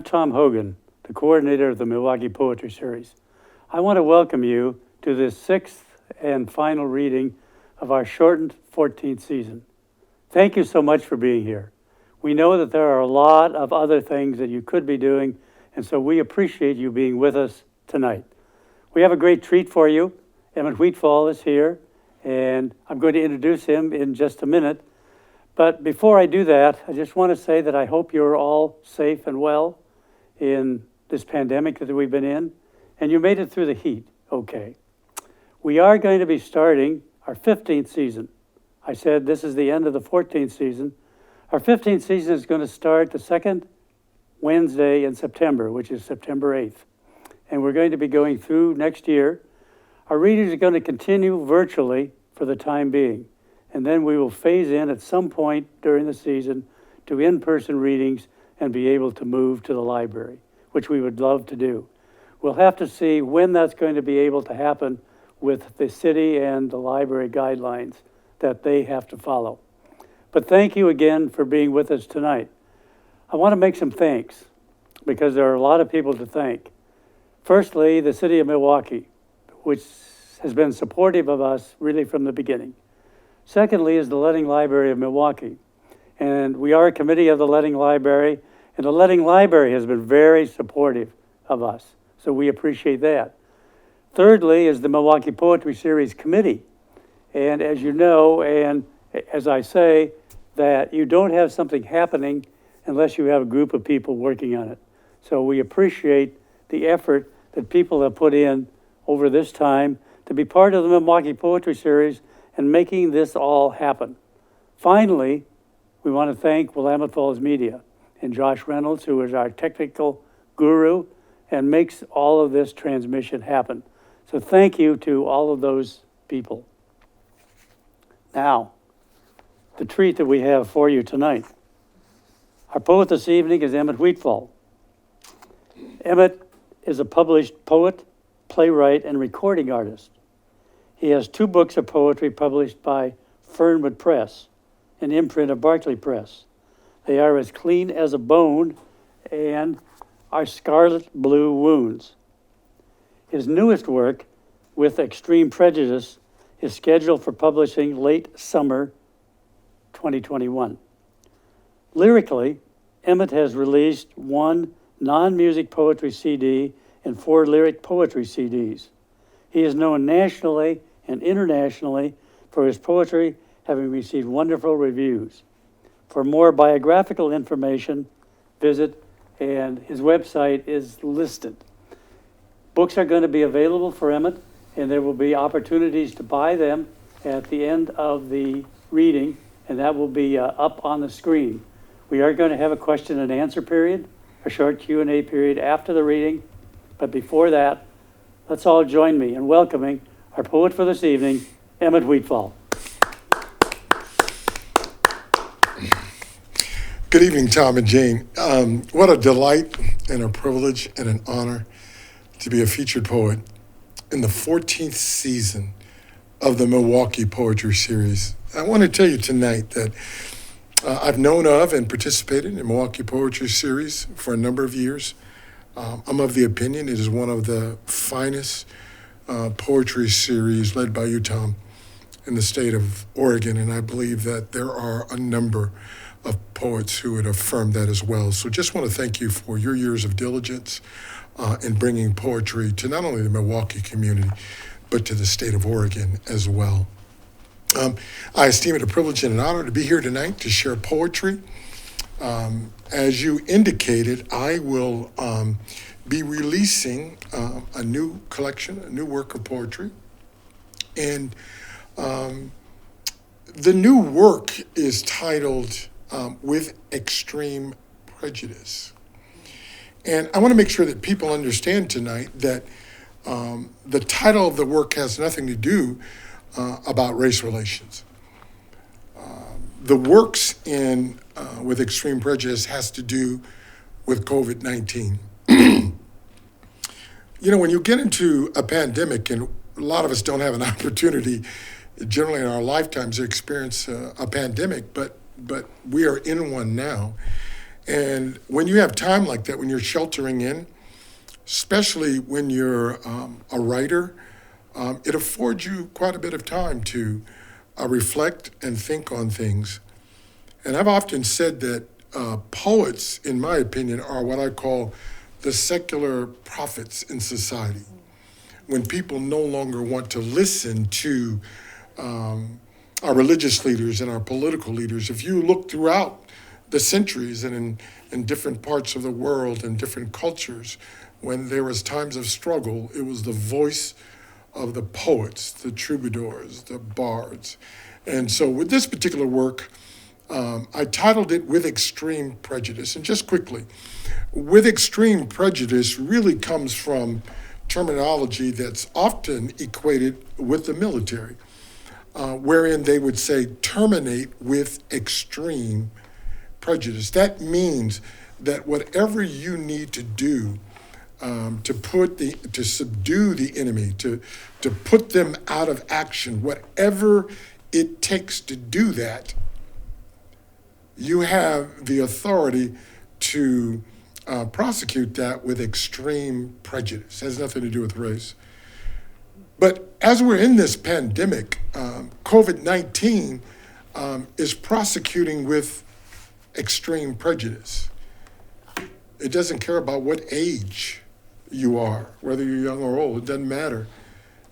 Tom Hogan, the coordinator of the Milwaukie Poetry Series. I want to welcome you to this sixth and final reading of our shortened 14th season. Thank you so much for being here. We know that there are a lot of other things that you could be doing, and so we appreciate you being with us tonight. We have a great treat for you. Emmett Wheatfall is here, and I'm going to introduce him in just a minute. But before I do that, I just want to say that I hope you're all safe and well in this pandemic that we've been in, and you made it through the heat okay. We are going to be starting our 15th season. I said this is the end of the 14th season. Our 15th season is going to start the second Wednesday in September, which is September 8th. And we're going to be going through next year. Our readings are going to continue virtually for the time being. And then we will phase in at some point during the season to in-person readings and be able to move to the library, which we would love to do. We'll have to see when that's going to be able to happen with the city and the library guidelines that they have to follow. But thank you again for being with us tonight. I want to make some thanks because there are a lot of people to thank. Firstly, the city of Milwaukie, which has been supportive of us really from the beginning. Secondly is the Letting Library of Milwaukie. And we are a committee of the Letting Library, and the Letting Library has been very supportive of us. So we appreciate that. Thirdly is the Milwaukie Poetry Series Committee. And as you know, and as I say, that you don't have something happening unless you have a group of people working on it. So we appreciate the effort that people have put in over this time to be part of the Milwaukie Poetry Series and making this all happen. Finally, we want to thank Willamette Falls Media and Josh Reynolds, who is our technical guru and makes all of this transmission happen. So thank you to all of those people. Now, the treat that we have for you tonight. Our poet this evening is Emmett Wheatfall. Emmett is a published poet, playwright, and recording artist. He has 2 books of poetry published by Fernwood Press, an imprint of Barclay Press. They are As Clean as a Bone and Our Scarlet Blue Wounds. His newest work, With Extreme Prejudice, is scheduled for publishing late summer 2021. Lyrically, Emmett has released 1 non-music poetry CD and 4 lyric poetry CDs. He is known nationally and internationally for his poetry, having received wonderful reviews. For more biographical information, visit, and his website is listed. Books are going to be available for Emmett, and there will be opportunities to buy them at the end of the reading, and that will be up on the screen. We are going to have a question and answer period, a short Q&A period after the reading, but before that, let's all join me in welcoming our poet for this evening, Emmett Wheatfall. Good evening, Tom and Jane. What a delight and a privilege and an honor to be a featured poet in the 14th season of the Milwaukie Poetry Series. I want to tell you tonight that I've known of and participated in the Milwaukie Poetry Series for a number of years. I'm of the opinion it is one of the finest poetry series led by you, Tom, in the state of Oregon, and I believe that there are a number of poets who would affirm that as well. So just want to thank you for your years of diligence in bringing poetry to not only the Milwaukie community, but to the state of Oregon as well. I esteem it a privilege and an honor to be here tonight to share poetry. As you indicated, I will be releasing a new collection, a new work of poetry. And the new work is titled With Extreme Prejudice. And I want to make sure that people understand tonight that the title of the work has nothing to do about race relations. The works in With Extreme Prejudice has to do with COVID-19. You know, when you get into a pandemic, and a lot of us don't have an opportunity generally in our lifetimes to experience a pandemic, but we are in one now. And when you have time like that, when you're sheltering in, especially when you're a writer, it affords you quite a bit of time to reflect and think on things. And I've often said that poets, in my opinion, are what I call the secular prophets in society. When people no longer want to listen to our religious leaders and our political leaders, if you look throughout the centuries and in different parts of the world and different cultures, when there was times of struggle, it was the voice of the poets, the troubadours, the bards. And so with this particular work, I titled it With Extreme Prejudice. And just quickly, with extreme prejudice really comes from terminology that's often equated with the military, wherein they would say terminate with extreme prejudice. That means that whatever you need to do to subdue the enemy, to put them out of action, whatever it takes to do that, you have the authority to prosecute that with extreme prejudice. It has nothing to do with race. But as we're in this pandemic, COVID-19 is prosecuting with extreme prejudice. It doesn't care about what age you are, whether you're young or old, it doesn't matter.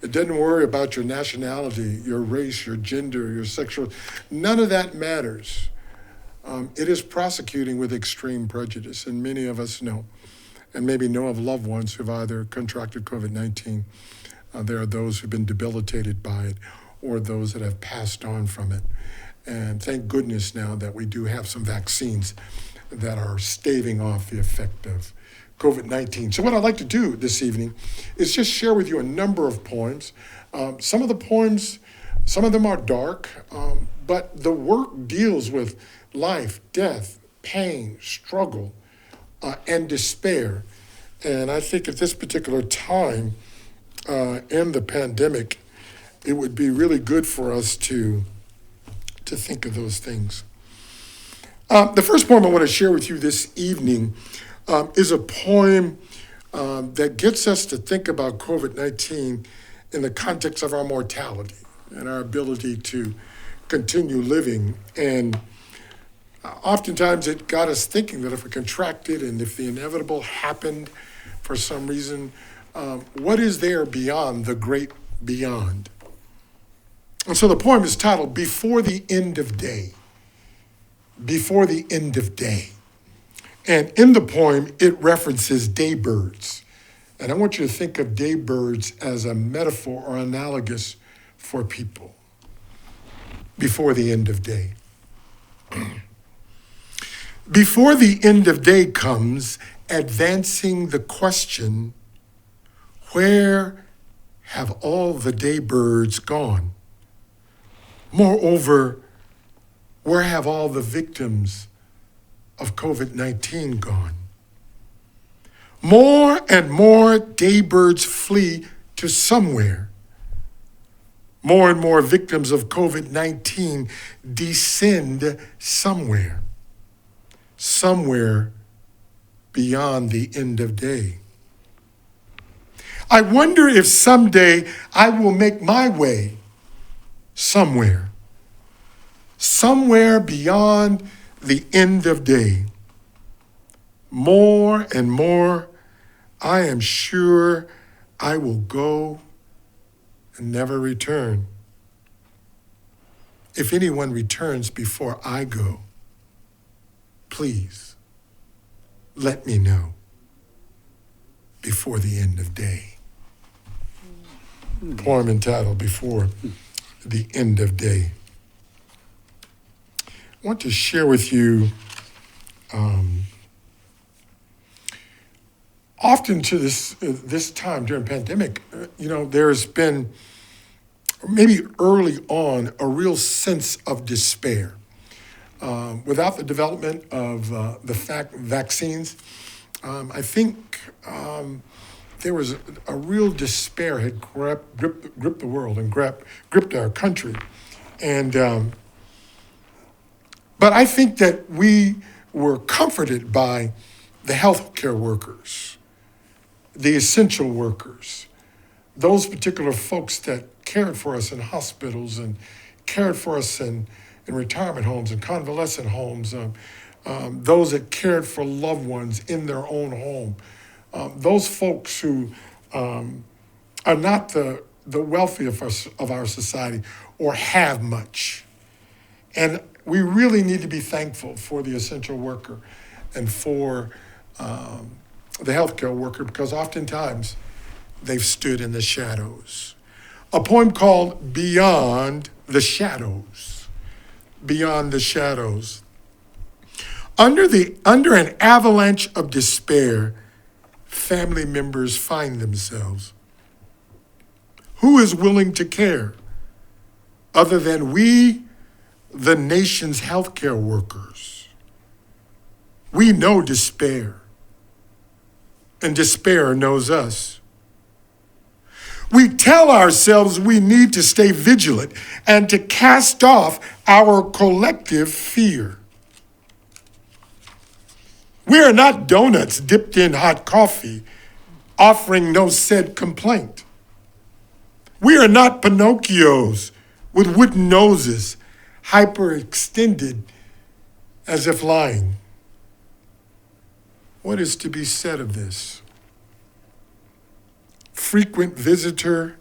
It doesn't worry about your nationality, your race, your gender, your sexual, none of that matters. It is prosecuting with extreme prejudice, and many of us know, and maybe know of loved ones who've either contracted COVID-19. There are those who've been debilitated by it, or those that have passed on from it. And thank goodness now that we do have some vaccines that are staving off the effect of COVID-19. So what I'd like to do this evening is just share with you a number of poems. Some of the poems, some of them are dark, but the work deals with life, death, pain, struggle, and despair. And I think at this particular time in the pandemic, it would be really good for us to think of those things. The first poem I want to share with you this evening is a poem that gets us to think about COVID-19 in the context of our mortality and our ability to continue living. And oftentimes it got us thinking that if we contracted and if the inevitable happened for some reason, what is there beyond the great beyond? And so the poem is titled Before the End of Day. Before the End of Day. And in the poem, it references daybirds. And I want you to think of daybirds as a metaphor or analogous for people. Before the end of day. Before the end of day comes, advancing the question, where have all the daybirds gone? Moreover, where have all the victims of COVID-19 gone? More and more daybirds flee to somewhere. More and more victims of COVID-19 descend somewhere. Somewhere beyond the end of day. I wonder if someday I will make my way somewhere. Somewhere beyond the end of day. More and more, I am sure I will go and never return. If anyone returns before I go, please let me know before the end of day. Poem entitled Before the End of Day. I want to share with you often to this time during pandemic, there's been maybe early on a real sense of despair. Without the development of the vaccines, I think there was a real despair had gripped the world and gripped our country. And but I think that we were comforted by the healthcare workers, the essential workers, those particular folks that cared for us in hospitals and cared for us in retirement homes and convalescent homes, those that cared for loved ones in their own home, those folks who are not the wealthy of our society or have much. And we really need to be thankful for the essential worker and for the healthcare worker, because oftentimes they've stood in the shadows. A poem called Beyond the Shadows. Beyond the Shadows. Under an avalanche of despair, family members find themselves. Who is willing to care other than we, the nation's healthcare workers? We know despair, and despair knows us. We tell ourselves we need to stay vigilant and to cast off our collective fear. We are not donuts dipped in hot coffee, offering no said complaint. We are not Pinocchios with wooden noses, hyperextended as if lying. What is to be said of this? Frequent visitor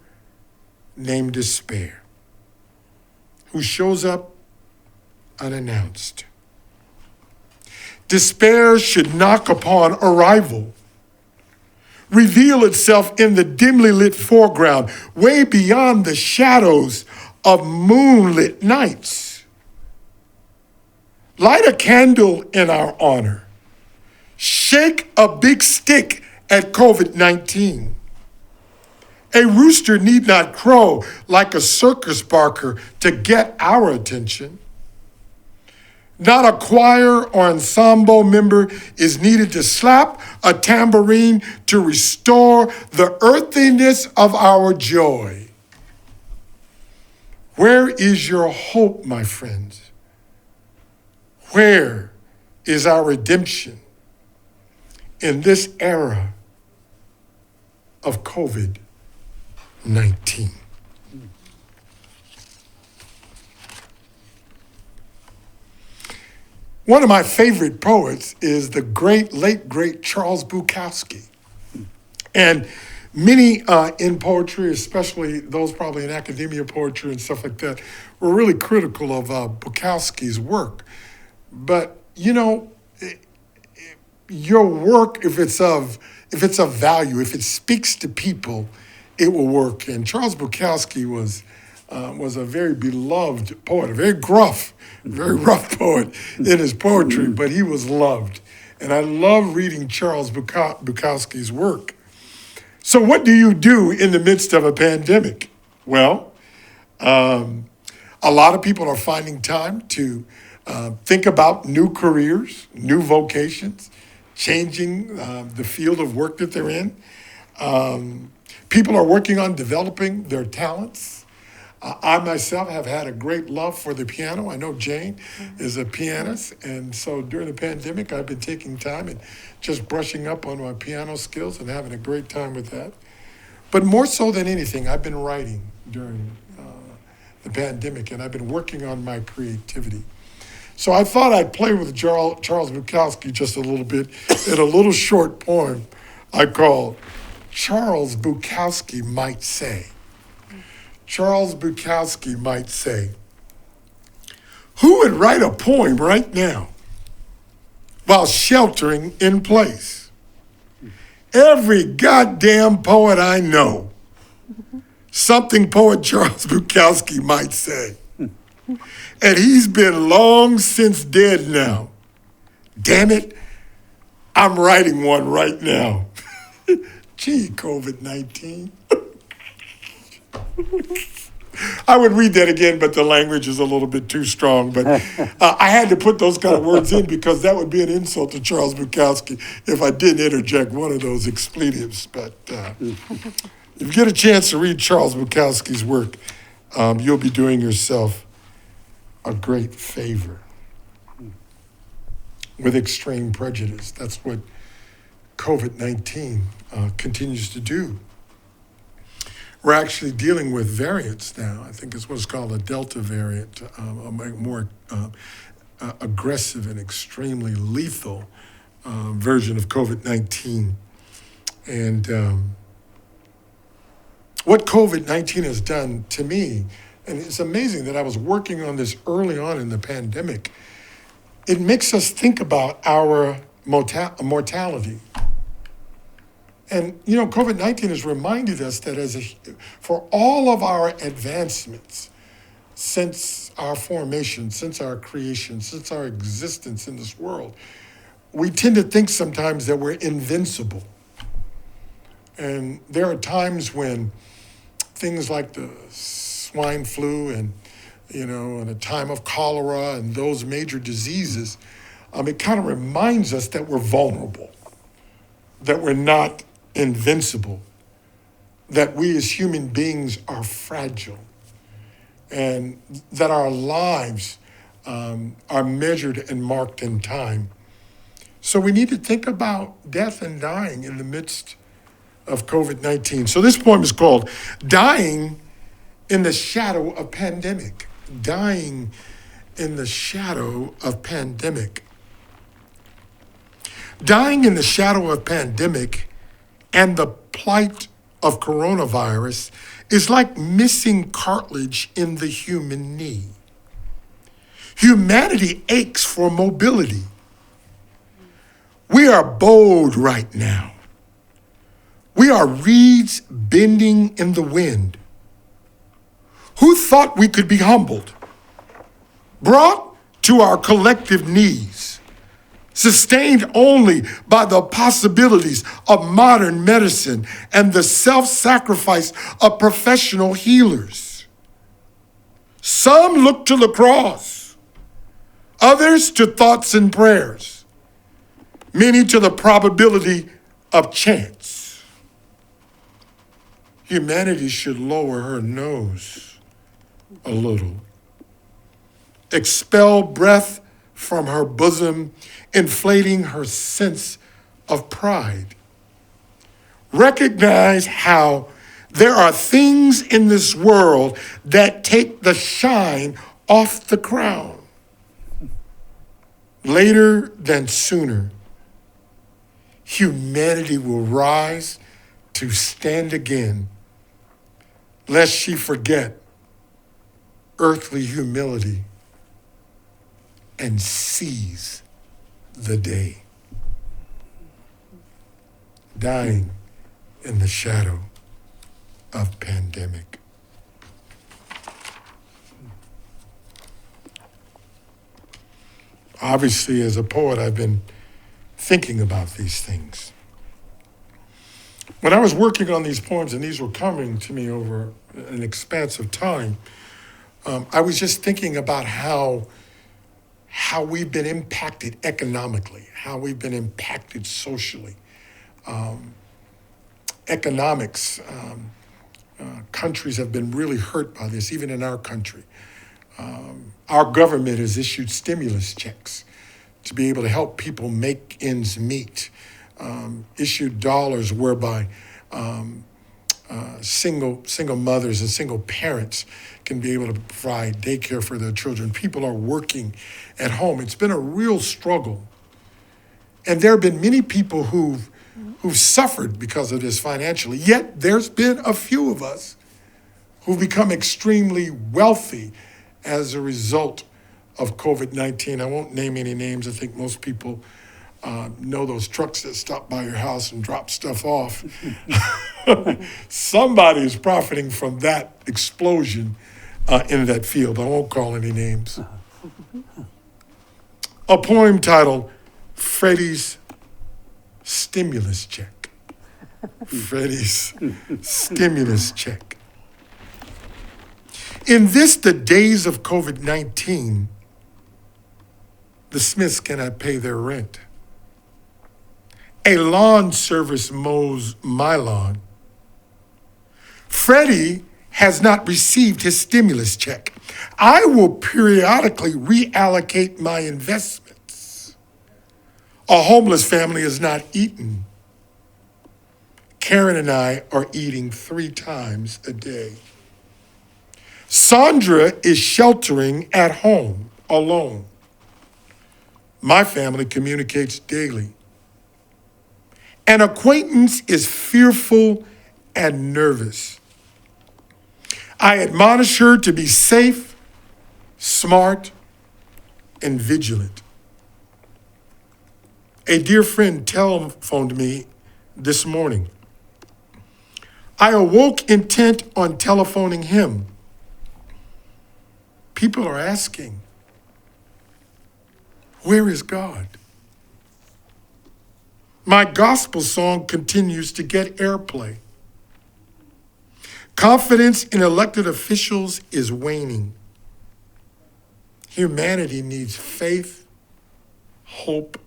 named Despair, who shows up unannounced. Despair should knock upon arrival, reveal itself in the dimly lit foreground, way beyond the shadows of moonlit nights. Light a candle in our honor. Shake a big stick at COVID-19. A rooster need not crow like a circus barker to get our attention. Not a choir or ensemble member is needed to slap a tambourine to restore the earthiness of our joy. Where is your hope, my friends? Where is our redemption in this era of COVID-19? One of my favorite poets is the late great Charles Bukowski. And many in poetry, especially those probably in academia poetry and stuff like that, were really critical of Bukowski's work. But, you know, your work, if it's of value, if it speaks to people, it will work. And Charles Bukowski was a very beloved poet, a very gruff, very rough poet in his poetry, but he was loved. And I love reading Charles Bukowski's work. So what do you do in the midst of a pandemic? Well, a lot of people are finding time to think about new careers, new vocations, changing the field of work that they're in. People are working on developing their talents. I myself have had a great love for the piano. I know Jane is a pianist, and so during the pandemic, I've been taking time and just brushing up on my piano skills and having a great time with that. But more so than anything, I've been writing during the pandemic, and I've been working on my creativity. So I thought I'd play with Charles Bukowski just a little bit in a little short poem I call Charles Bukowski Might Say. Charles Bukowski might say, who would write a poem right now while sheltering in place? Every goddamn poet I know. Something poet Charles Bukowski might say. And he's been long since dead now. Damn it, I'm writing one right now. Gee, COVID-19. I would read that again, but the language is a little bit too strong. But I had to put those kind of words in because that would be an insult to Charles Bukowski if I didn't interject one of those expletives. But if you get a chance to read Charles Bukowski's work, you'll be doing yourself a great favor. with extreme prejudice. That's what COVID-19 continues to do. We're actually dealing with variants now. I think it's what's called a Delta variant, a more aggressive and extremely lethal version of COVID-19. And what COVID-19 has done to me, and it's amazing that I was working on this early on in the pandemic, it makes us think about our mortality. And, COVID-19 has reminded us that for all of our advancements since our formation, since our creation, since our existence in this world, we tend to think sometimes that we're invincible. And there are times when things like the swine flu and, and a time of cholera and those major diseases, it kind of reminds us that we're vulnerable, that we're not invincible, that we as human beings are fragile, and that our lives are measured and marked in time. So we need to think about death and dying in the midst of COVID-19. So this poem is called Dying in the Shadow of Pandemic. Dying in the Shadow of Pandemic. Dying in the shadow of pandemic and the plight of coronavirus is like missing cartilage in the human knee. Humanity aches for mobility. We are bowed right now. We are reeds bending in the wind. Who thought we could be humbled? Brought to our collective knees, sustained only by the possibilities of modern medicine and the self-sacrifice of professional healers. Some look to the cross, others to thoughts and prayers, many to the probability of chance. Humanity should lower her nose a little, expel breath from her bosom, inflating her sense of pride. Recognize how there are things in this world that take the shine off the crown. Later than sooner, humanity will rise to stand again, lest she forget earthly humility and seize the day. Dying in the shadow of pandemic. Obviously, as a poet, I've been thinking about these things. When I was working on these poems, and these were coming to me over an expanse of time, I was just thinking about how we've been impacted economically, how we've been impacted socially. Economics, countries have been really hurt by this, even in our country. Our government has issued stimulus checks to be able to help people make ends meet, issued dollars whereby single mothers and single parents can be able to provide daycare for their children. People are working at home. It's been a real struggle. And there have been many people who've suffered because of this financially, yet there's been a few of us who've become extremely wealthy as a result of COVID-19. I won't name any names. I think most people know those trucks that stop by your house and drop stuff off. Somebody is profiting from that explosion in that field. I won't call any names. A poem titled Freddie's Stimulus Check. Freddie's Stimulus Check. In this, the days of COVID-19, the Smiths cannot pay their rent. A lawn service mows my lawn. Freddie has not received his stimulus check. I will periodically reallocate my investments. A homeless family is not eaten. Karen and I are eating 3 times a day. Sandra is sheltering at home alone. My family communicates daily. An acquaintance is fearful and nervous. I admonish her to be safe, smart, and vigilant. A dear friend telephoned me this morning. I awoke intent on telephoning him. People are asking, where is God? My gospel song continues to get airplay. Confidence in elected officials is waning. Humanity needs faith, hope,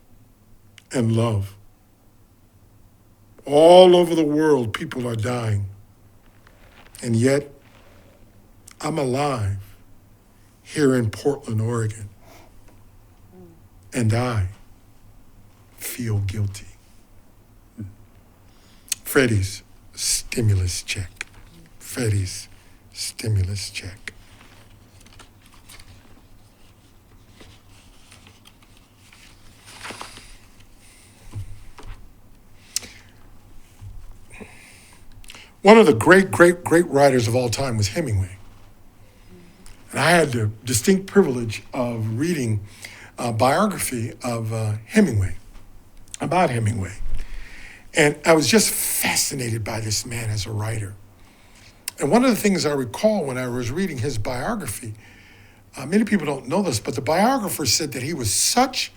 and love. All over the world, people are dying. And yet, I'm alive here in Portland, Oregon. And I feel guilty. Freddie's stimulus check. Freddie's stimulus check. One of the great writers of all time was Hemingway. And I had the distinct privilege of reading a biography of Hemingway, about Hemingway. And I was just fascinated by this man as a writer. And one of the things I recall when I was reading his biography, many people don't know this, but the biographer said that he was such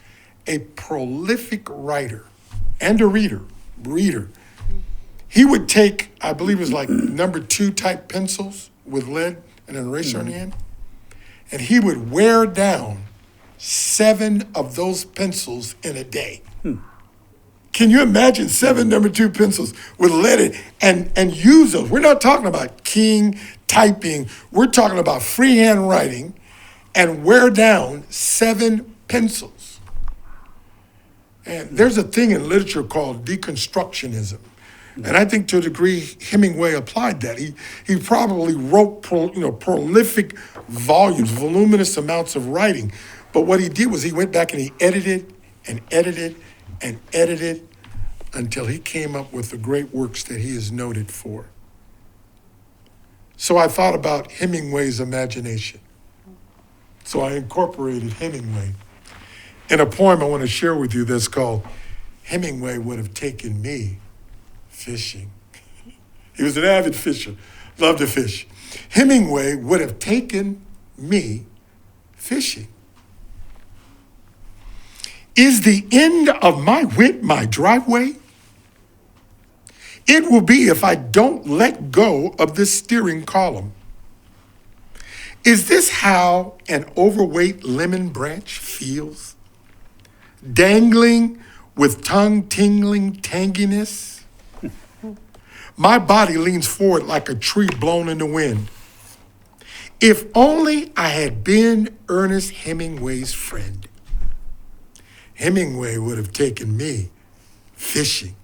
a prolific writer and a reader. He would take, I believe it was like number 2 type pencils with lead and an eraser on the end, and he would wear down 7 of those pencils in a day. Can you imagine 7 number 2 pencils with lead and use those? We're not talking about keying, typing. We're talking about freehand writing and wear down 7 pencils. And there's a thing in literature called deconstructionism. And I think to a degree Hemingway applied that. He probably wrote prolific volumes, voluminous amounts of writing. But what he did was he went back and he edited and edited and edited until he came up with the great works that he is noted for. So I thought about Hemingway's imagination. So I incorporated Hemingway in a poem I want to share with you that's called Hemingway Would Have Taken Me Fishing. He was an avid fisher, loved to fish. Hemingway would have taken me fishing. Is the end of my wit my driveway? It will be if I don't let go of this steering column. Is this how an overweight lemon branch feels? Dangling with tongue-tingling tanginess? My body leans forward like a tree blown in the wind. If only I had been Ernest Hemingway's friend. Hemingway would have taken me fishing.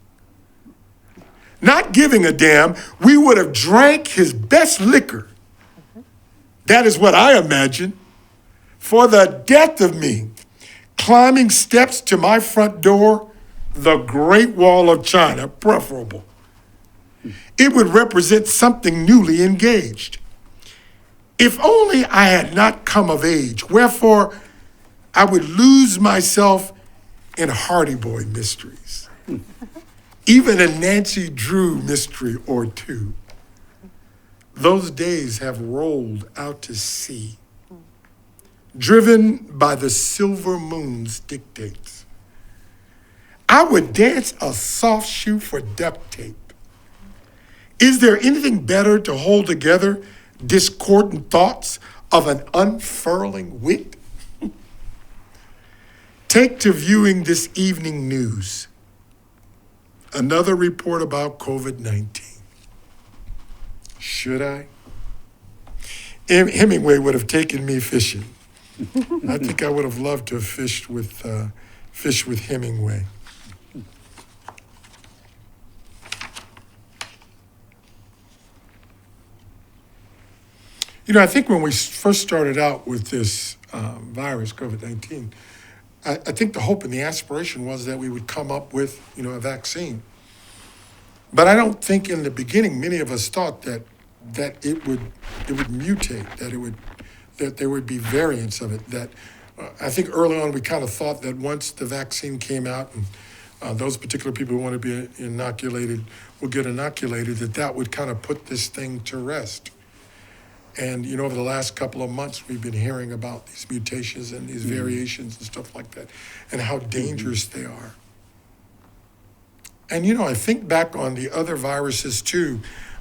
Not giving a damn, we would have drank his best liquor. That is what I imagine. For the death of me, climbing steps to my front door, the Great Wall of China, preferable. It would represent something newly engaged. If only I had not come of age, wherefore I would lose myself in Hardy Boy mysteries, even a Nancy Drew mystery or 2. Those days have rolled out to sea, driven by the silver moon's dictates. I would dance a soft shoe for duct tape. Is there anything better to hold together discordant thoughts of an unfurling wit? Take to viewing this evening news. Another report about COVID-19. Should I? Hemingway would have taken me fishing. I think I would have loved to have fished with Fish with Hemingway. You know, I think when we first started out with this virus, COVID-19, I think the hope and the aspiration was that we would come up with, a vaccine. But I don't think in the beginning many of us thought that it would mutate, that there would be variants of it. That I think early on we kind of thought that once the vaccine came out and those particular people who want to be inoculated will get inoculated, that would kind of put this thing to rest. And, over the last couple of months, we've been hearing about these mutations and these variations and stuff like that, and how dangerous they are. And, I think back on the other viruses too.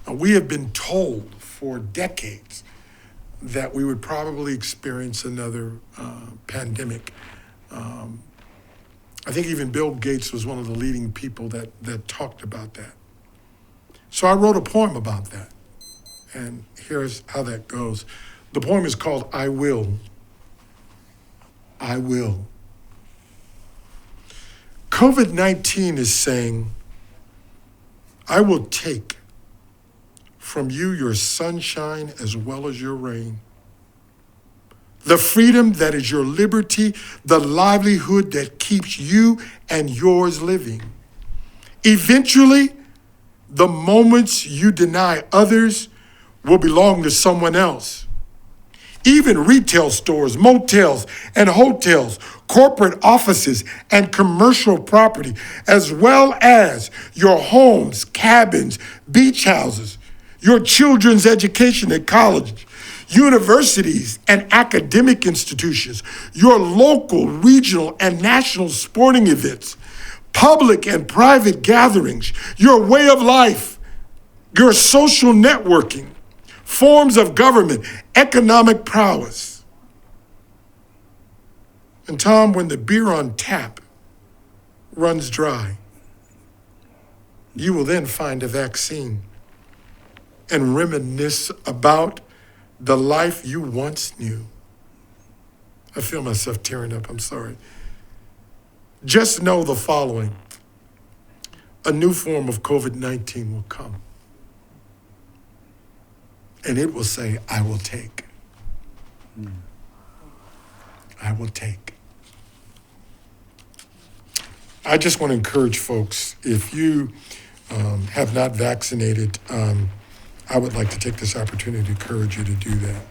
We have been told for decades that we would probably experience another pandemic. I think even Bill Gates was one of the leading people that talked about that. So I wrote a poem about that. And here's how that goes. The poem is called I Will. I Will. COVID-19 is saying, I will take from you your sunshine as well as your rain, the freedom that is your liberty, the livelihood that keeps you and yours living. Eventually, the moments you deny others will belong to someone else. Even retail stores, motels, and hotels, corporate offices, and commercial property, as well as your homes, cabins, beach houses, your children's education at college, universities and academic institutions, your local, regional, and national sporting events, public and private gatherings, your way of life, your social networking, forms of government, economic prowess. And Tom, when the beer on tap runs dry, you will then find a vaccine and reminisce about the life you once knew. I feel myself tearing up, I'm sorry. Just know the following. A new form of COVID-19 will come. And it will say, I will take. I will take. I just want to encourage folks, if you have not vaccinated, I would like to take this opportunity to encourage you to do that.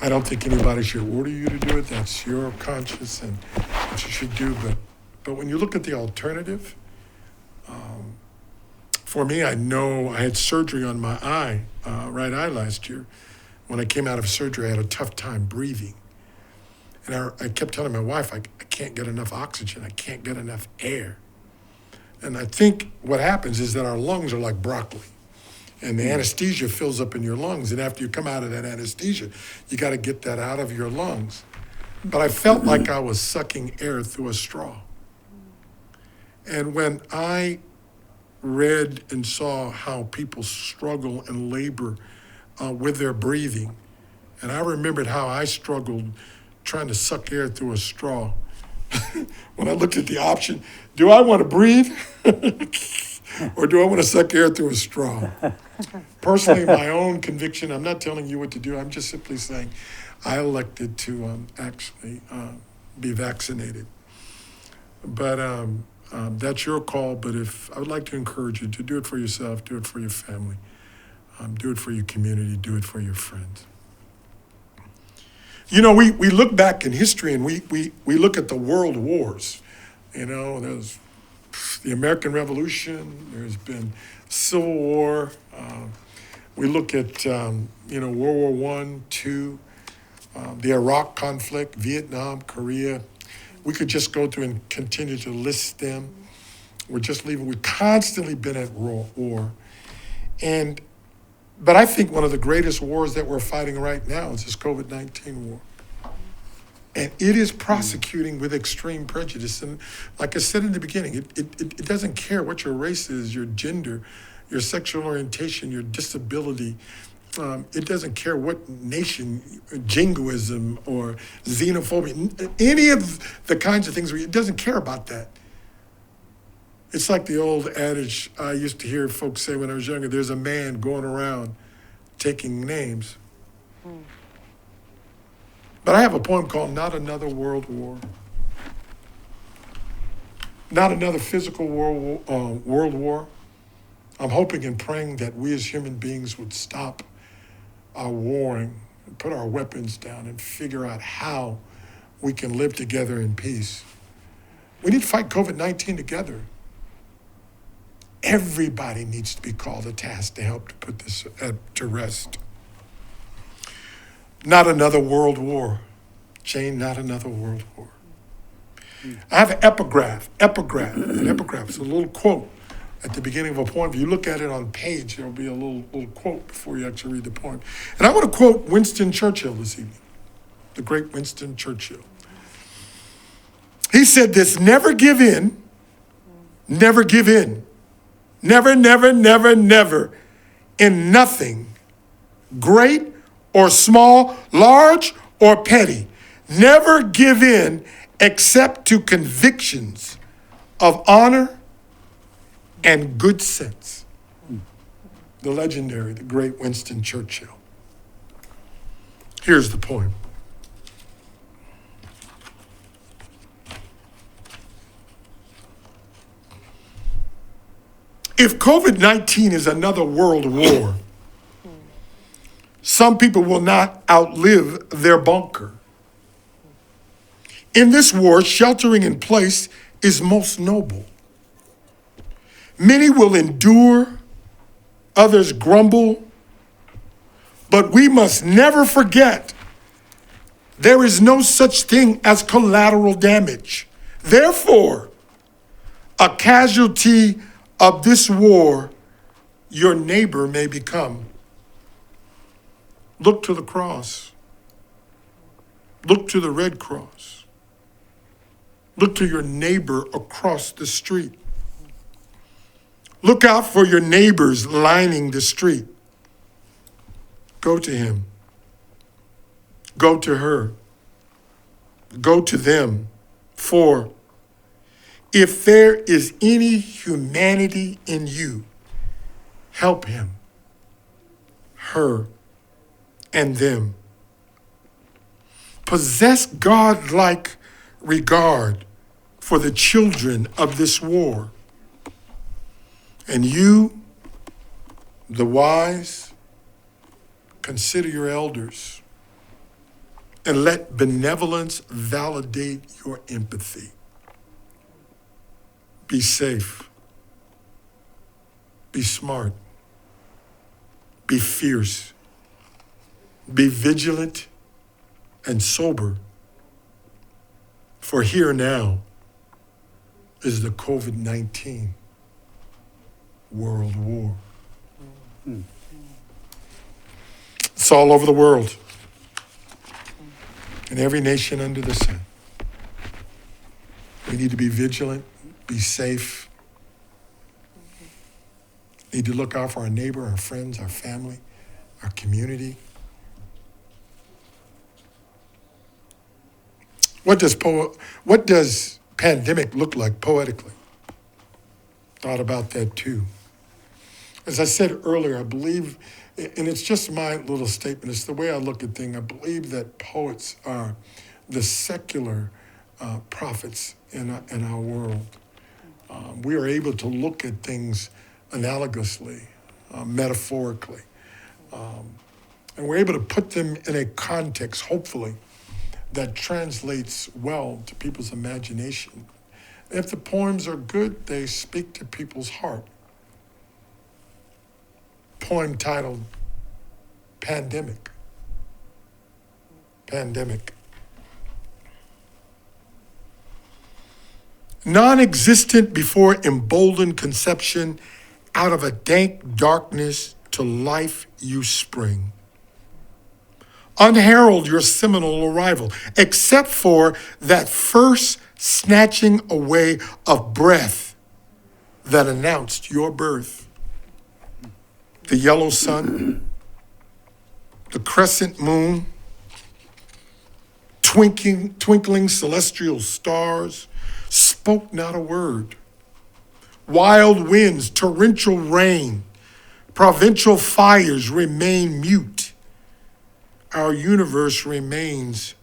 I don't think anybody should order you to do it. That's your conscience and what you should do. But when you look at the alternative, for me, I know I had surgery on my right eye last year. When I came out of surgery, I had a tough time breathing. And I kept telling my wife, I can't get enough oxygen. I can't get enough air. And I think what happens is that our lungs are like broccoli. And the anesthesia fills up in your lungs. And after you come out of that anesthesia, you got to get that out of your lungs. But I felt like I was sucking air through a straw. And when I read and saw how people struggle and labor with their breathing, and I remembered how I struggled trying to suck air through a straw. When I looked at the option, do I want to breathe or do I want to suck air through a straw? Personally, my own conviction, I'm not telling you what to do, I'm just simply saying I elected to actually be vaccinated. But that's your call, but I would like to encourage you to do it for yourself, do it for your family, do it for your community, do it for your friends. We look back in history and we look at the world wars. There's the American Revolution, there's been Civil War. We look at, World War I, II, the Iraq conflict, Vietnam, Korea. We could just go through and continue to list them. We've constantly been at war. But I think one of the greatest wars that we're fighting right now is this COVID-19 war. And it is prosecuting with extreme prejudice. And like I said in the beginning, it doesn't care what your race is, your gender, your sexual orientation, your disability. It doesn't care what nation, jingoism or xenophobia, any of the kinds of things, it doesn't care about that. It's like the old adage I used to hear folks say when I was younger, there's a man going around taking names. But I have a poem called Not Another World War. Not another physical world war. I'm hoping and praying that we as human beings would stop our warring, and put our weapons down and figure out how we can live together in peace. We need to fight COVID-19 together. Everybody needs to be called to task to help to put this to rest. Not another world war. Jane, not another world war. I have an epigraph. An epigraph is a little quote at the beginning of a poem. If you look at it on page, there'll be a little quote before you actually read the poem. And I want to quote Winston Churchill this evening, the great Winston Churchill. He said this: never give in, never give in. Never, never, never, never, in nothing, great or small, large or petty. Never give in except to convictions of honor and good sense. The legendary, the great Winston Churchill. Here's the poem. If COVID-19 is another world war, some people will not outlive their bunker. In this war, sheltering in place is most noble. Many will endure, others grumble, but we must never forget there is no such thing as collateral damage. Therefore, a casualty of this war, your neighbor may become. Look to the cross. Look to the Red Cross. Look to your neighbor across the street. Look out for your neighbors lining the street. Go to him. Go to her. Go to them. For if there is any humanity in you, help him, her, and them. Possess God-like regard for the children of this war. And you, the wise, consider your elders and let benevolence validate your empathy. Be safe. Be smart. Be fierce. Be vigilant and sober. For here now is the COVID-19 world war. It's all over the world. In every nation under the sun. We need to be vigilant. Be safe. Need to look out for our neighbor, our friends, our family, our community. What does pandemic look like poetically? Thought about that too. As I said earlier, I believe, and it's just my little statement, it's the way I look at things, I believe that poets are the secular prophets in our world. We are able to look at things analogously, metaphorically. And we're able to put them in a context, hopefully, that translates well to people's imagination. If the poems are good, they speak to people's heart. Poem titled Pandemic. Pandemic. Non-existent before emboldened conception, out of a dank darkness to life you spring. Unheralded your seminal arrival, except for that first snatching away of breath that announced your birth. The yellow sun, the crescent moon, twinkling celestial stars, spoke not a word. Wild winds, torrential rain, provincial fires remain mute. Our universe remains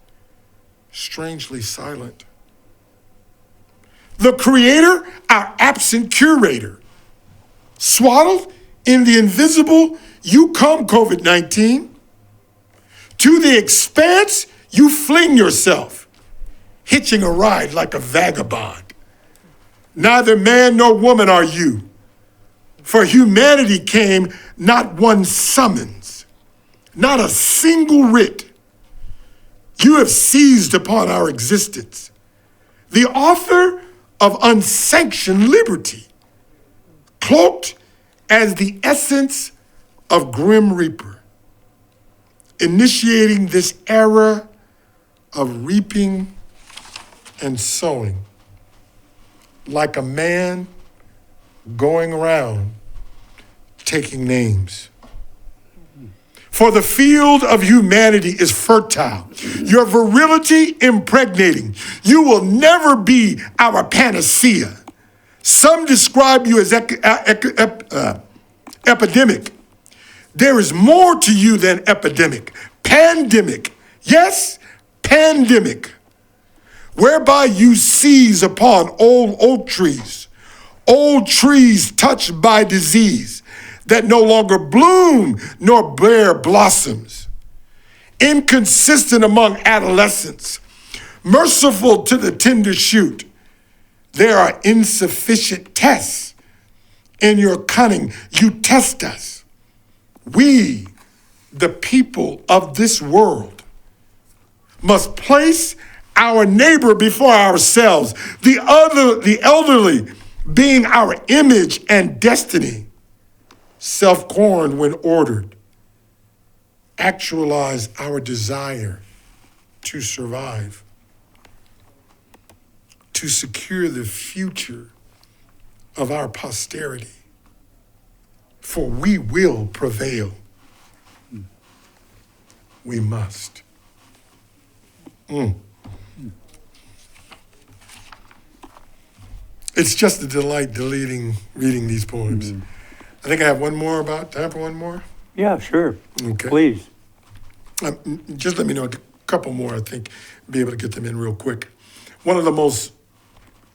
strangely silent. The Creator, our absent curator, swaddled in the invisible, you come, COVID-19. To the expanse, you fling yourself, hitching a ride like a vagabond. Neither man nor woman are you. For humanity came not one summons, not a single writ. You have seized upon our existence, the author of unsanctioned liberty, cloaked as the essence of Grim Reaper, initiating this era of reaping and sowing, like a man going around taking names. For the field of humanity is fertile, your virility impregnating. You will never be our panacea. Some describe you as epidemic. There is more to you than epidemic. Pandemic. Yes, pandemic. Whereby you seize upon old oak trees touched by disease, that no longer bloom nor bear blossoms. Inconsistent among adolescents, merciful to the tender shoot. There are insufficient tests. In your cunning, you test us. We, the people of this world, must place our neighbor before ourselves, the elderly being our image and destiny. Self-corned when ordered, actualize our desire to survive, to secure the future of our posterity, for we will prevail. We must. It's just a delight reading these poems. I think I have time for one more? Yeah, sure. Okay. Please. Just let me know a couple more, I think, be able to get them in real quick. One of the most,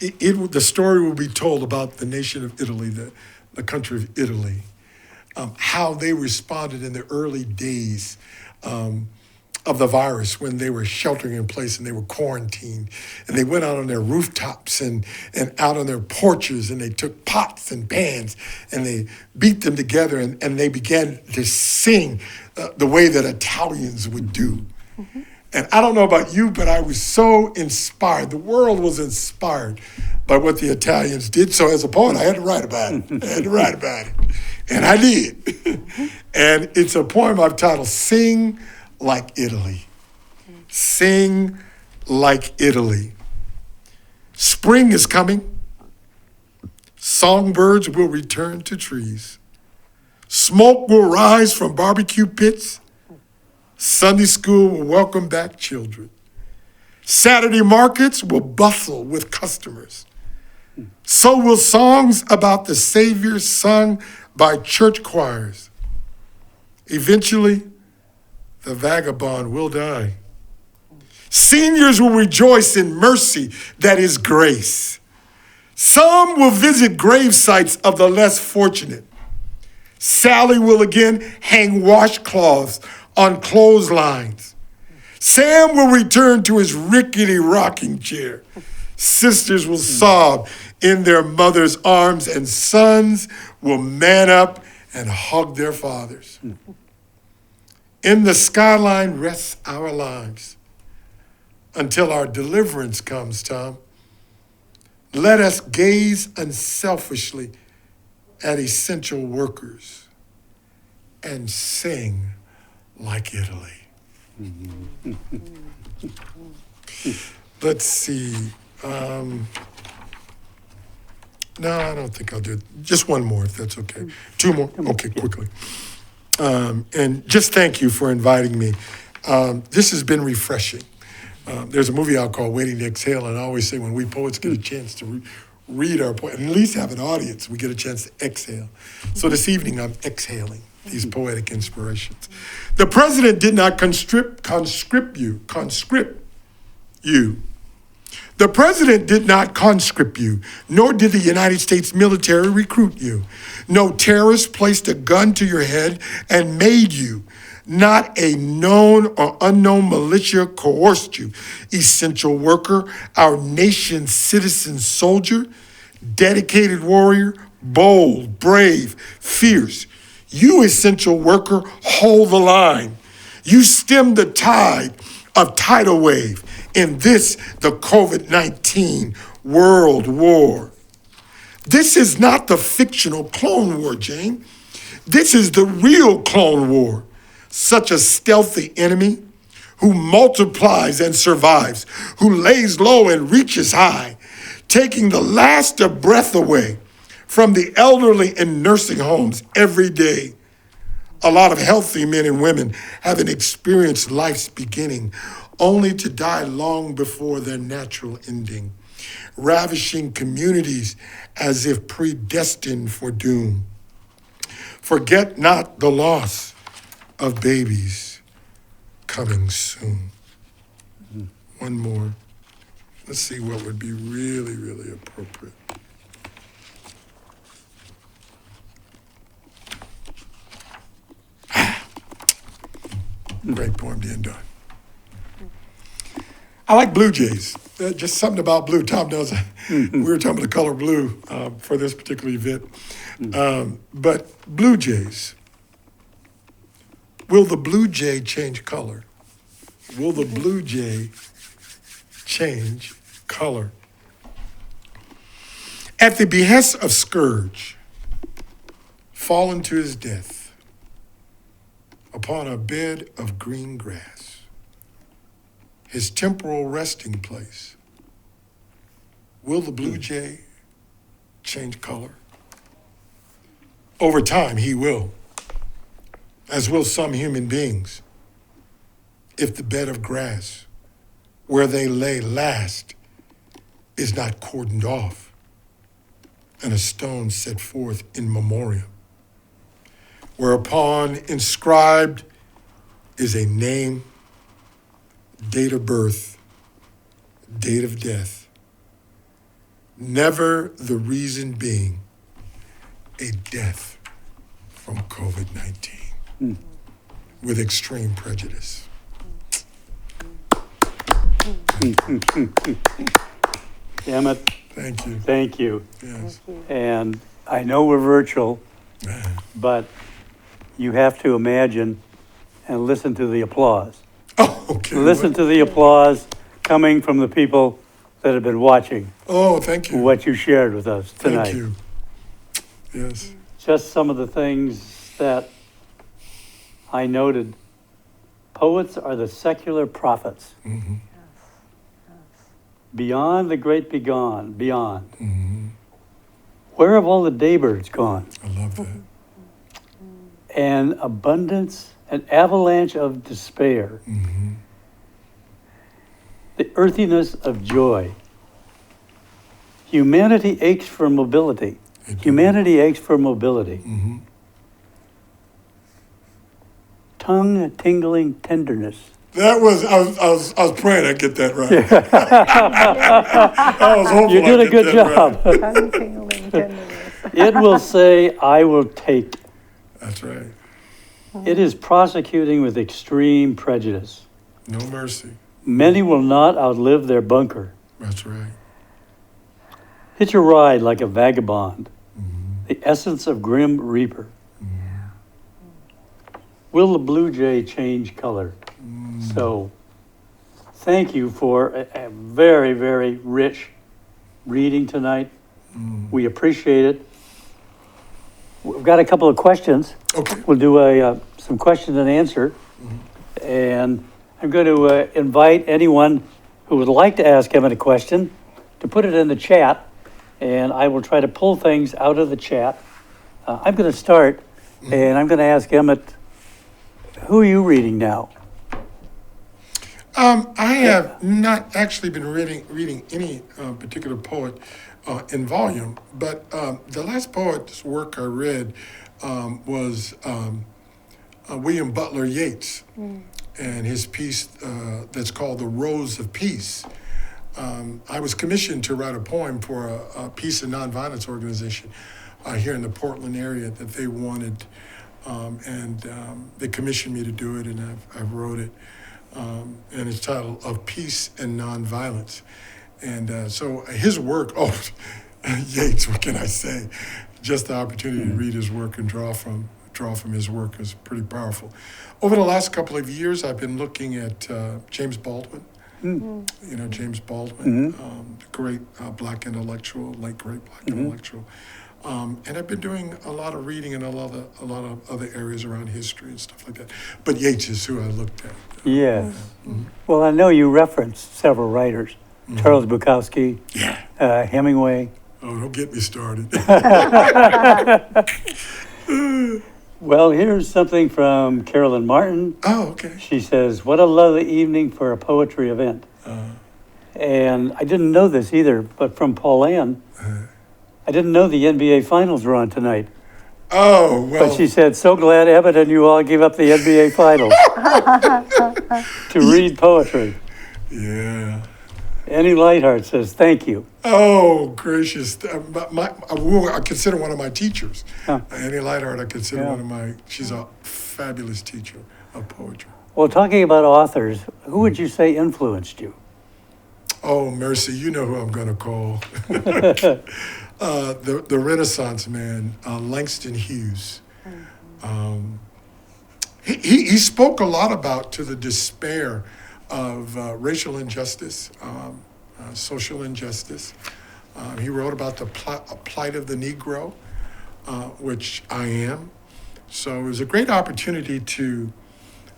the story will be told about the nation of Italy, the country of Italy, how they responded in the early days of the virus when they were sheltering in place and they were quarantined. And they went out on their rooftops and out on their porches, and they took pots and pans and they beat them together, and they began to sing the way that Italians would do. Mm-hmm. And I don't know about you, but I was so inspired. The world was inspired by what the Italians did. So as a poet, I had to write about it. And I did. And it's a poem I've titled Sing Like Italy. Sing like Italy. Spring is coming. Songbirds will return to trees. Smoke will rise from barbecue pits. Sunday school will welcome back children. Saturday markets will bustle with customers. So will songs about the Savior sung by church choirs. Eventually, the vagabond will die. Seniors will rejoice in mercy that is grace. Some will visit grave sites of the less fortunate. Sally will again hang washcloths on clotheslines. Sam will return to his rickety rocking chair. Sisters will sob in their mother's arms, and sons will man up and hug their fathers. In the skyline rests our lives until our deliverance comes, Tom. Let us gaze unselfishly at essential workers and sing like Italy. Let's see. No, I don't think I'll do it. Just one more, if that's okay. Two more? Okay, quickly. And just thank you for inviting me. This has been refreshing. There's a movie out called Waiting to Exhale, and I always say when we poets get a chance to read our poem, and at least have an audience, we get a chance to exhale. So this evening, I'm exhaling these poetic inspirations. The president did not conscript you. The president did not conscript you, nor did the United States military recruit you. No terrorist placed a gun to your head and made you. Not a known or unknown militia coerced you. Essential worker, our nation's citizen soldier, dedicated warrior, bold, brave, fierce. You, essential worker, hold the line. You stem the tide of tidal wave in this, the COVID-19 world war. This is not the fictional clone war, Jane. This is the real clone war. Such a stealthy enemy who multiplies and survives, who lays low and reaches high, taking the last of breath away from the elderly in nursing homes every day. A lot of healthy men and women having experienced life's beginning, only to die long before their natural ending, ravishing communities as if predestined for doom. Forget not the loss of babies coming soon. One more. Let's see what would be really, really appropriate. Great poem to end on. I like blue jays. Just something about blue. Tom knows we were talking about the color blue for this particular event. But blue jays. Will the blue jay change color? Will the blue jay change color? At the behest of Scourge, fallen to his death upon a bed of green grass, his temporal resting place, will the blue jay change color? Over time, he will, as will some human beings, if the bed of grass where they lay last is not cordoned off and a stone set forth in memoriam, whereupon inscribed is a name, date of birth, date of death, never the reason being a death from COVID-19 with extreme prejudice. Emmett, Thank you. thank you. Yes. And I know we're virtual, but you have to imagine and listen to the applause. Oh, okay. Listen to the applause coming from the people that have been watching Oh, thank you. what you shared with us tonight. Thank you. Yes. Just some of the things that I noted. Poets are the secular prophets. Mm-hmm. Beyond the great beyond. Mm-hmm. Where have all the daybirds gone? I love that. An abundance, an avalanche of despair. Mm-hmm. The earthiness of joy. Humanity aches for mobility. Humanity aches for mobility. Mm-hmm. Tongue-tingling tenderness. That was I was praying I'd get that right. I was hopeful You did I'd a get good that job. right. Tongue-tingling tenderness. It will say, I will take. That's right. It is prosecuting with extreme prejudice. No mercy. Many will not outlive their bunker. That's right. Hitch a ride like a vagabond. Mm-hmm. The essence of grim reaper. Will the blue jay change color? So, thank you for a very, very rich reading tonight. We appreciate it. We've got a couple of questions. Okay. We'll do some question and answer. And I'm going to invite anyone who would like to ask Emmett a question to put it in the chat, and I will try to pull things out of the chat. I'm going to start, and I'm going to ask Emmett Who are you reading now? I have not actually been reading any particular poet in volume, but the last poet's work I read was William Butler Yeats and his piece that's called The Rose of Peace. I was commissioned to write a poem for a peace and nonviolence organization here in the Portland area that they wanted, and they commissioned me to do it, and I wrote it. And it's titled Of Peace and Nonviolence. And so his work, Yeats, what can I say? Just the opportunity to read his work and draw from his work is pretty powerful. Over the last couple of years, I've been looking at James Baldwin. You know, James Baldwin, the great black intellectual, late great black intellectual. And I've been doing a lot of reading in a lot of other areas around history and stuff like that. But Yeats is who I looked at. Yes. Well, I know you referenced several writers. Charles Bukowski, Hemingway. Oh, don't get me started. Well, here's something from Carolyn Martin. Oh, okay. She says, "What a lovely evening for a poetry event." And I didn't know this either, but from Pauline, I didn't know the NBA Finals were on tonight. Oh, well. But she said, "So glad Emmett and you all gave up the NBA Finals to read poetry." Yeah. Annie Lightheart says, "Thank you." Oh, gracious. I consider one of my teachers. Annie Lightheart, I consider one of my, she's a fabulous teacher of poetry. Well, talking about authors, who would you say influenced you? Oh, mercy, you know who I'm going to call. The Renaissance man, Langston Hughes. He spoke a lot about to the despair of racial injustice, social injustice. He wrote about the plight of the Negro, which I am. So it was a great opportunity to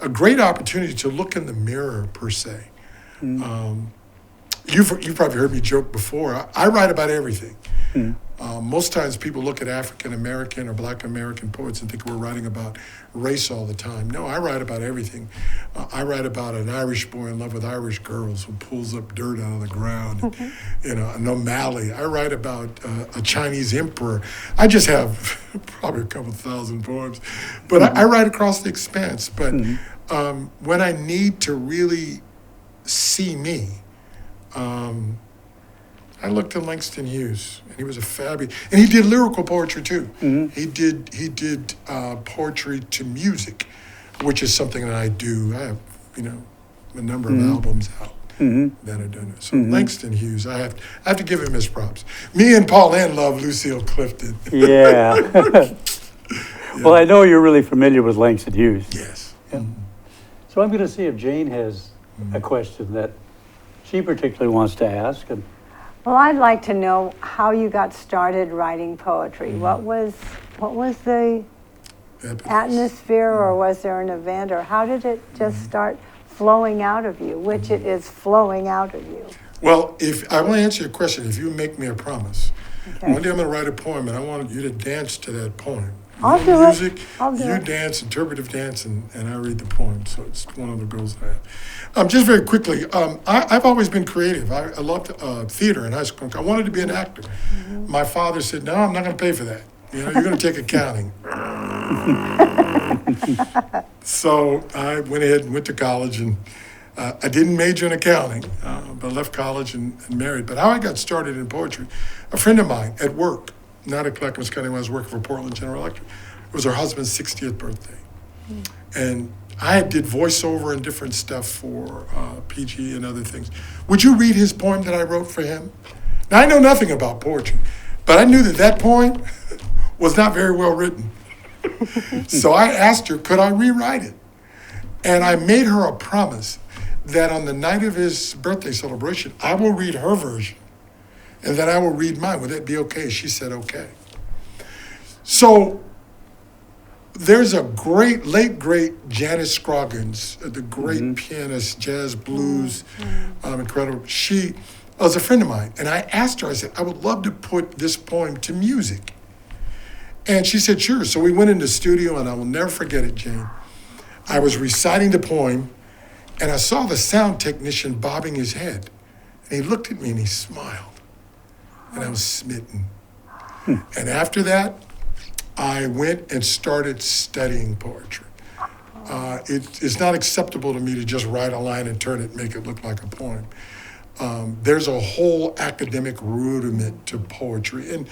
look in the mirror, per se. You've probably heard me joke before. I write about everything. Most times people look at African American or Black American poets and think we're writing about race all the time. No, I write about everything. I write about an Irish boy in love with Irish girls who pulls up dirt out of the ground, an O'Malley. I write about a Chinese emperor. I just have probably a couple thousand poems, but I write across the expanse. But when I need to really see me, I looked at Langston Hughes, and he was a fabulous, and he did lyrical poetry too. He did poetry to music, which is something that I do. I have, a number of albums out that are done. So Langston Hughes, I have to give him his props. Me and Pauline love Lucille Clifton. Yeah. Well, I know you're really familiar with Langston Hughes. Yes. Yeah. So I'm going to see if Jane has a question that she particularly wants to ask. And Well, I'd like to know how you got started writing poetry. What was the atmosphere, or was there an event, or how did it just start flowing out of you, which it is flowing out of you? Well, if I want to answer your question, if you make me a promise, Okay. one day I'm going to write a poem, and I want you to dance to that poem. I'll do it. Music, I'll do you it. dance, interpretive dance, and I read the poem. So it's one of the goals I have. Just very quickly, I've always been creative. I loved theater in high school. I wanted to be an actor. My father said, "No, I'm not going to pay for that. You're going to take accounting." So I went ahead and went to college, and I didn't major in accounting, but left college and married. But how I got started in poetry, a friend of mine at work, not at Clackamas County, when I was working for Portland General Electric, it was her husband's 60th birthday. And I did voiceover and different stuff for PG and other things. Would you read his poem that I wrote for him? Now, I know nothing about poetry, but I knew that poem was not very well written. So I asked her, could I rewrite it? And I made her a promise that on the night of his birthday celebration, I will read her version, and then I will read mine. Would that be okay? She said, okay. So there's a late great Janis Scroggins, the great pianist, jazz, blues, incredible. She was a friend of mine, and I asked her, I said, I would love to put this poem to music. And she said, sure. So we went in the studio, and I will never forget it, Jane. I was reciting the poem, and I saw the sound technician bobbing his head. And he looked at me and he smiled. And I was smitten. And after that, I went and started studying poetry. It's not acceptable to me to just write a line and turn it and make it look like a poem. There's a whole academic rudiment to poetry. And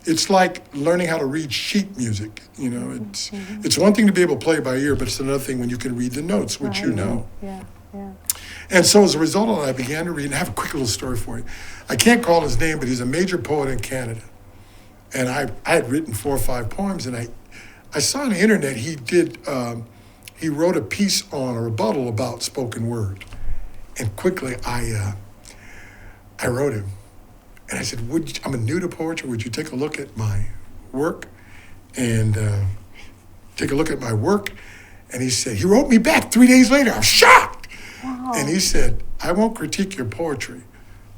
it's like learning how to read sheet music. You know, it's one thing to be able to play by ear, but it's another thing when you can read the notes, which you know. Yeah. And so as a result of that, I began to read, and I have a quick little story for you. I can't call his name, but he's a major poet in Canada. And I had written 4 or 5 poems, and I saw on the internet he wrote a piece on a rebuttal about spoken word. And quickly I wrote him. And I said, I'm new to poetry. Would you take a look at my work? And take a look at my work. And he said, he wrote me back 3 days later. I was shocked. Wow. And he said, I won't critique your poetry,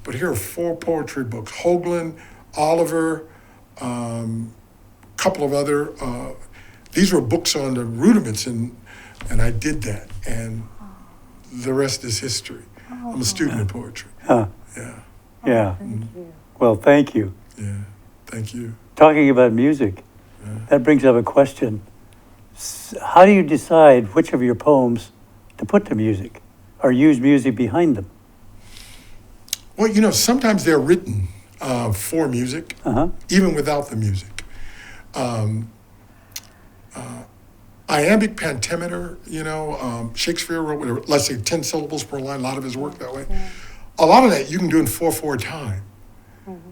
but here are 4 poetry books. Hoagland, Oliver, couple of other, these were books on the rudiments, and I did that. And the rest is history. I'm a student of poetry. Huh. Yeah. Thank you. Well, thank you. Yeah, thank you. Talking about music, that brings up a question. How do you decide which of your poems to put to music or use music behind them? Well, you know, sometimes they're written for music, even without the music. Iambic pentameter, you know, Shakespeare wrote, whatever, let's say 10 syllables per line, a lot of his work that way. Yeah. A lot of that you can do in 4/4 time.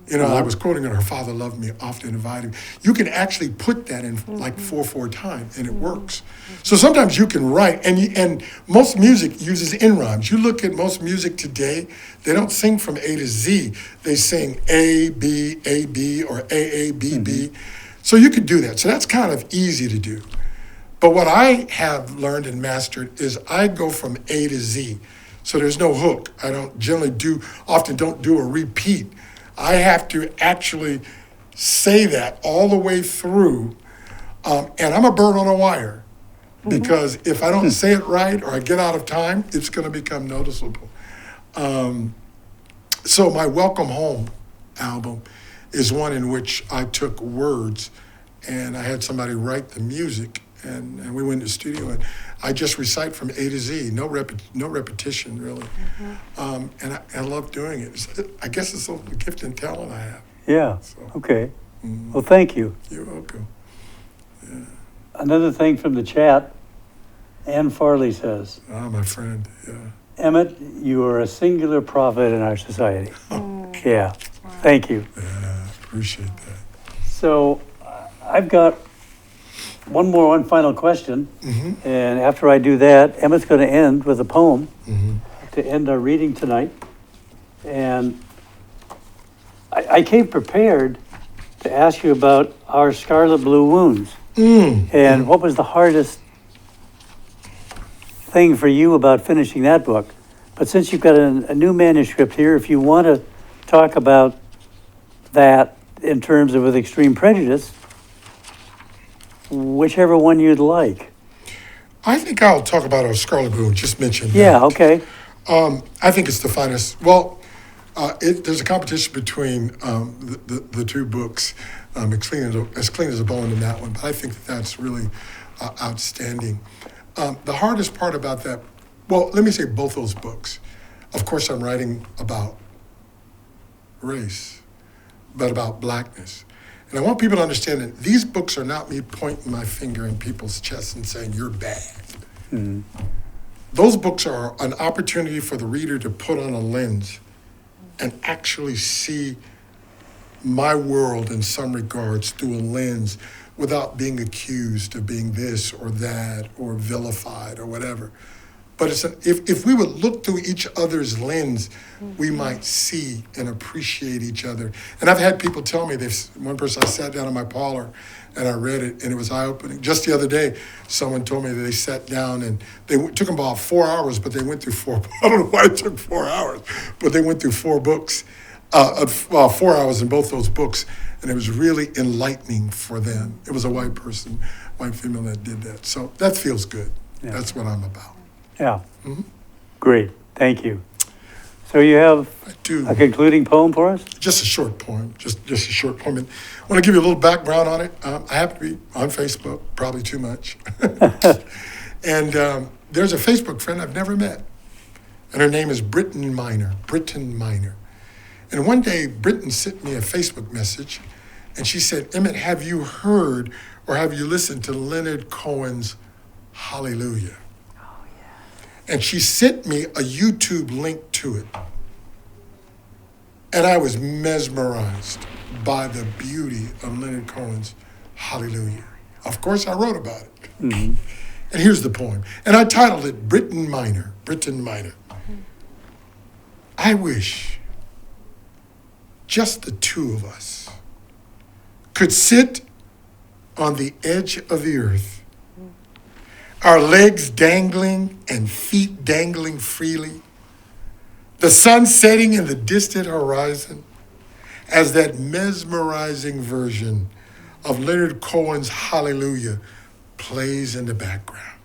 You know, I was quoting her father loved me, often invited me. You can actually put that in like 4/4 time, and it works. So sometimes you can write, and most music uses in rhymes. You look at most music today, they don't sing from A to Z. They sing A, B, or A, B, B. So you could do that. So that's kind of easy to do. But what I have learned and mastered is I go from A to Z. So there's no hook. I often don't do a repeat. I have to actually say that all the way through. And I'm a bird on a wire, because if I don't say it right or I get out of time, it's going to become noticeable. So my Welcome Home album is one in which I took words and I had somebody write the music, and we went to the studio, and I just recite from A to Z, no repetition really. And I love doing it. I guess it's a gift and talent I have. Yeah, So, okay. Well, thank you. You're welcome. Another thing from the chat, Ann Farley says, My friend, yeah. Emmett, you are a singular prophet in our society. Yeah, thank you. Yeah, appreciate that. So I've got one final question. And after I do that, Emmett's going to end with a poem to end our reading tonight. And I came prepared to ask you about Our Scarlet Blue Wounds. And what was the hardest thing for you about finishing that book? But since you've got a new manuscript here, if you want to talk about that in terms of With Extreme Prejudice, whichever one you'd like. I think I'll talk about Our Scarlet Blue, just mention that. Yeah, okay. I think it's the finest. Well, there's a competition between the 2 books, as clean as a bone in that one, but I think that's really outstanding. The hardest part about that, well, let me say both those books. Of course, I'm writing about race, but about blackness. And I want people to understand that these books are not me pointing my finger in people's chests and saying, you're bad. Those books are an opportunity for the reader to put on a lens and actually see my world in some regards through a lens without being accused of being this or that or vilified or whatever. But if we would look through each other's lens, we might see and appreciate each other. And I've had people tell me, one person, I sat down in my parlor and I read it and it was eye-opening. Just the other day, someone told me that they sat down and took them about 4 hours, but they went through 4, I don't know why it took 4 hours, but they went through 4 books, 4 hours in both those books, and it was really enlightening for them. It was a white person, white female that did that. So that feels good. Yeah. That's what I'm about. Yeah. Mm-hmm. Great. Thank you. So you have I do. a concluding poem for us? Just a short poem, just a short poem. And I want to give you a little background on it. I happen to be on Facebook, probably too much. And there's a Facebook friend I've never met. And her name is Britton Minor. And one day, Britton sent me a Facebook message, and she said, Emmett, have you heard or have you listened to Leonard Cohen's Hallelujah? Oh, yeah. And she sent me a YouTube link to it. And I was mesmerized by the beauty of Leonard Cohen's Hallelujah. Of course, I wrote about it. Mm-hmm. And here's the poem. And I titled it Britton Minor. I wish just the two of us could sit on the edge of the earth, our legs dangling and feet dangling freely, the sun setting in the distant horizon as that mesmerizing version of Leonard Cohen's Hallelujah plays in the background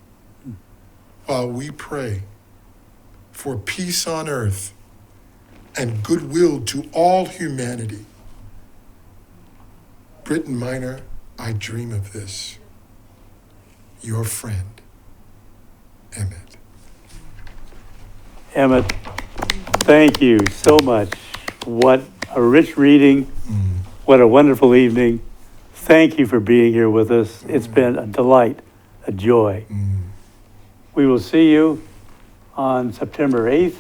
while we pray for peace on earth and goodwill to all humanity. Britton Minor, I dream of this. Your friend, Emmett. Emmett, thank you so much. What a rich reading. What a wonderful evening. Thank you for being here with us. It's been a delight, a joy. We will see you on September 8th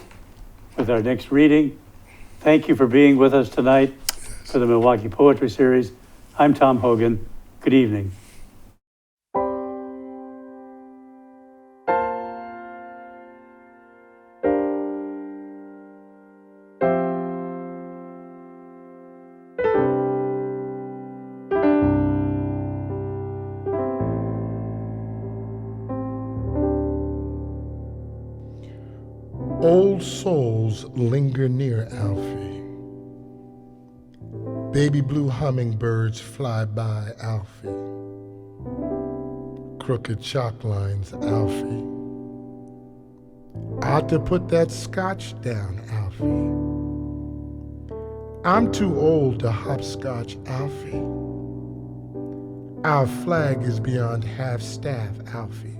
with our next reading. Thank you for being with us tonight for the Milwaukie Poetry Series. I'm Tom Hogan. Good evening. Old souls linger near Alfie. Baby blue hummingbirds fly by Alfie. Crooked chalk lines, Alfie. Ought to put that scotch down, Alfie. I'm too old to hopscotch, Alfie. Our flag is beyond half-staff, Alfie.